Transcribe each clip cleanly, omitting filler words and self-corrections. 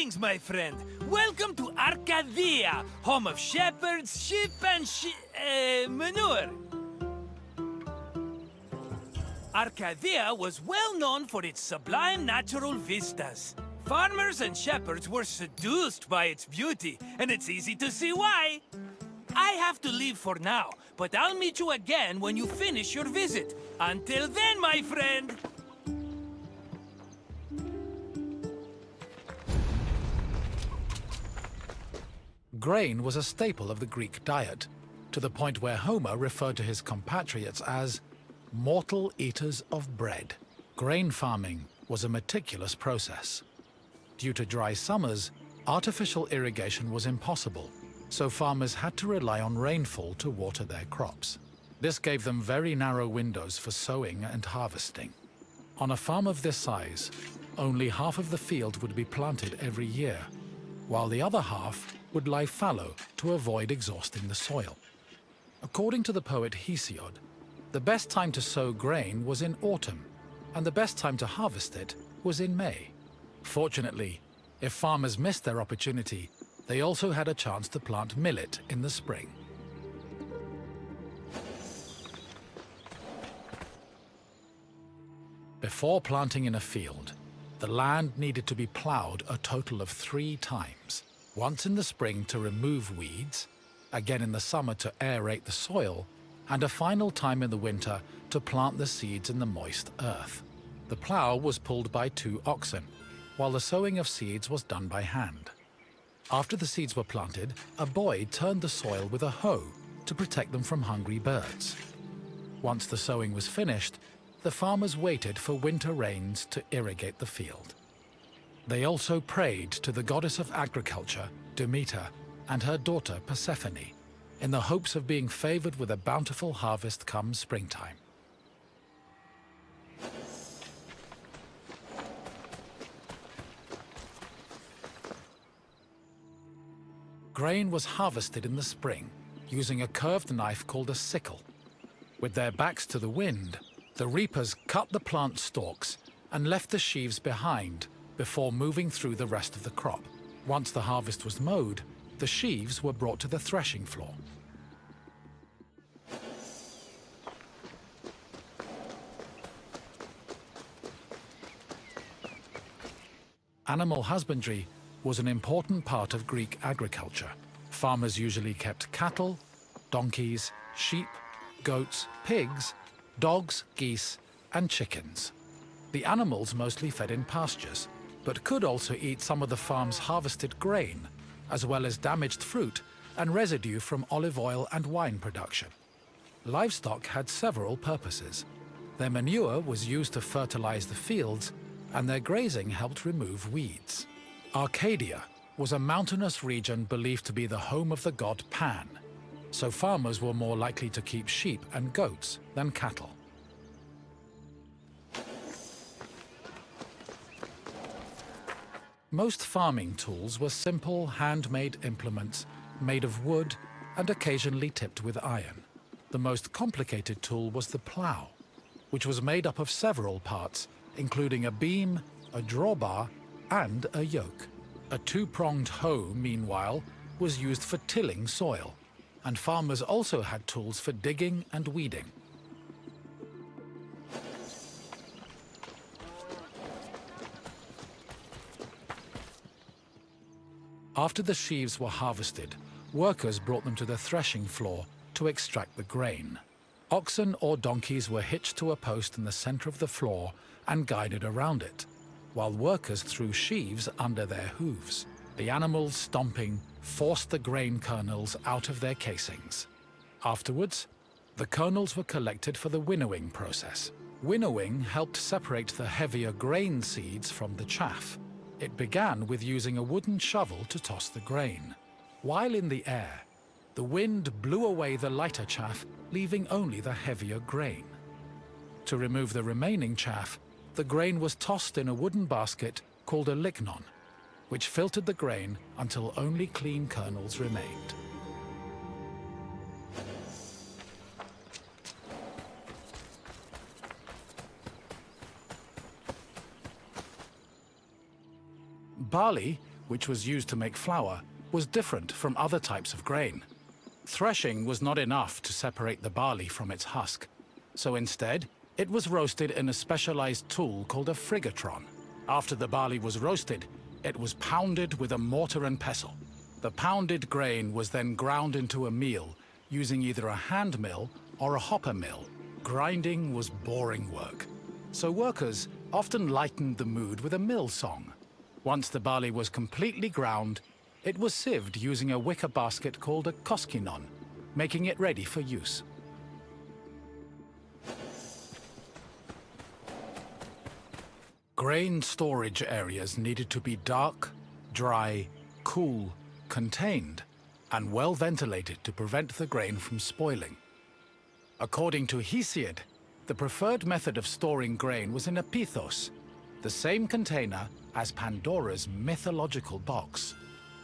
Greetings, my friend. Welcome to Arcadia, home of shepherds, sheep, and manure. Arcadia was well known for its sublime natural vistas. Farmers and shepherds were seduced by its beauty, and it's easy to see why. I have to leave for now, but I'll meet you again when you finish your visit. Until then, my friend! Grain was a staple of the Greek diet, to the point where Homer referred to his compatriots as mortal eaters of bread. Grain farming was a meticulous process. Due to dry summers, artificial irrigation was impossible, so farmers had to rely on rainfall to water their crops. This gave them very narrow windows for sowing and harvesting. On a farm of this size, only half of the field would be planted every year, while the other half would lie fallow to avoid exhausting the soil. According to the poet Hesiod, the best time to sow grain was in autumn, and the best time to harvest it was in May. Fortunately, if farmers missed their opportunity, they also had a chance to plant millet in the spring. Before planting in a field, the land needed to be plowed a total of 3 times. Once in the spring to remove weeds, again in the summer to aerate the soil, and a final time in the winter to plant the seeds in the moist earth. The plow was pulled by 2 oxen, while the sowing of seeds was done by hand. After the seeds were planted, a boy turned the soil with a hoe to protect them from hungry birds. Once the sowing was finished, the farmers waited for winter rains to irrigate the field. They also prayed to the goddess of agriculture, Demeter, and her daughter Persephone, in the hopes of being favored with a bountiful harvest come springtime. Grain was harvested in the spring using a curved knife called a sickle. With their backs to the wind, the reapers cut the plant stalks and left the sheaves behind before moving through the rest of the crop. Once the harvest was mowed, the sheaves were brought to the threshing floor. Animal husbandry was an important part of Greek agriculture. Farmers usually kept cattle, donkeys, sheep, goats, pigs, dogs, geese, and chickens. The animals mostly fed in pastures, but could also eat some of the farm's harvested grain, as well as damaged fruit and residue from olive oil and wine production. Livestock had several purposes. Their manure was used to fertilize the fields, and their grazing helped remove weeds. Arcadia was a mountainous region believed to be the home of the god Pan, so farmers were more likely to keep sheep and goats than cattle. Most farming tools were simple, handmade implements made of wood and occasionally tipped with iron. The most complicated tool was the plow, which was made up of several parts, including a beam, a drawbar, and a yoke. A 2-pronged hoe, meanwhile, was used for tilling soil, and farmers also had tools for digging and weeding. After the sheaves were harvested, workers brought them to the threshing floor to extract the grain. Oxen or donkeys were hitched to a post in the center of the floor and guided around it, while workers threw sheaves under their hooves. The animals, stomping, forced the grain kernels out of their casings. Afterwards, the kernels were collected for the winnowing process. Winnowing helped separate the heavier grain seeds from the chaff. It began with using a wooden shovel to toss the grain. While in the air, the wind blew away the lighter chaff, leaving only the heavier grain. To remove the remaining chaff, the grain was tossed in a wooden basket called a lignon, which filtered the grain until only clean kernels remained. Barley which was used to make flour, was different from other types of grain. Threshing was not enough to separate the barley from its husk, so instead, it was roasted in a specialized tool called a frigatron. After the barley was roasted, it was pounded with a mortar and pestle. The pounded grain was then ground into a meal using either a hand mill or a hopper mill. Grinding was boring work, so workers often lightened the mood with a mill song. Once the barley was completely ground, it was sieved using a wicker basket called a koskinon, making it ready for use. Grain storage areas needed to be dark, dry, cool, contained, and well ventilated to prevent the grain from spoiling. According to Hesiod, the preferred method of storing grain was in a pithos, the same container as Pandora's mythological box.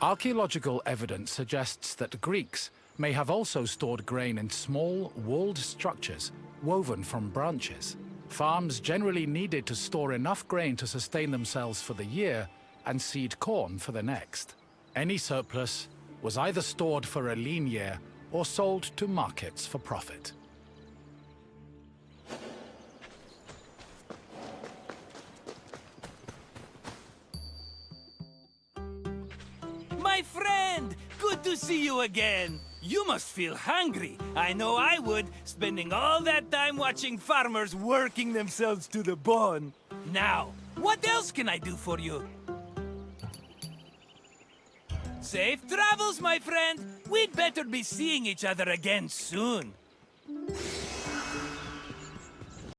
Archaeological evidence suggests that Greeks may have also stored grain in small, walled structures woven from branches. Farms generally needed to store enough grain to sustain themselves for the year and seed corn for the next. Any surplus was either stored for a lean year or sold to markets for profit. My friend! Good to see you again! You must feel hungry. I know I would, spending all that time watching farmers working themselves to the bone. Now, what else can I do for you? Safe travels, my friend! We'd better be seeing each other again soon.